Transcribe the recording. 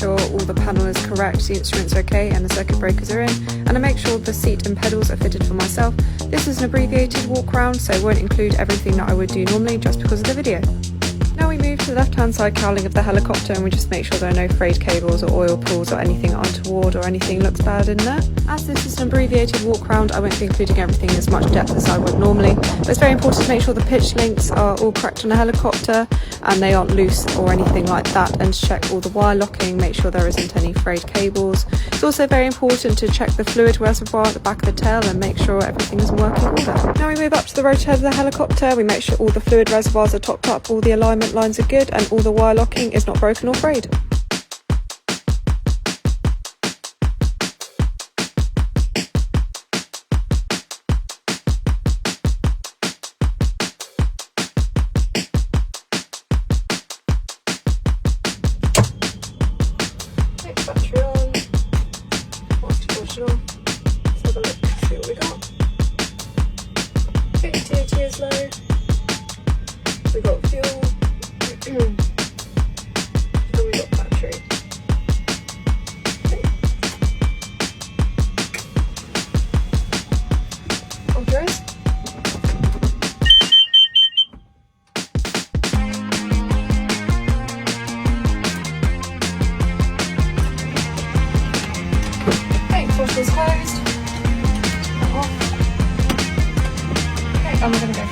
sure all the panel is correct, the instrument's okay and the circuit breakers are in, and I make sure the seat and pedals are fitted for myself. This is an abbreviated walk around, so it won't include everything that I would do normally just because of the video. Now we move to the left hand side cowling of the helicopter and we just make sure there are no frayed cables or oil pulls or anything untoward or anything looks bad in there. As this is an abbreviated walk around, I won't be including everything in as much depth as I would normally, but it's very important to make sure the pitch links are all correct on a helicopter and they aren't loose or anything like that, and to check all the wire locking, make sure there isn't any frayed cables. It's also very important to check the fluid reservoir at the back of the tail and make sure everything is in working order. Now we move up to the rotor of the helicopter, we make sure all the fluid reservoirs are topped up, all the alignment lines are good and all the wire locking is not broken or frayed. Battery on, watch portion on. Let's have a look, see what we got. Okay, TOT is low. We got fuel. And we got battery. Okay. On yours. Throttle's closed. Off. Okay, I'm gonna go.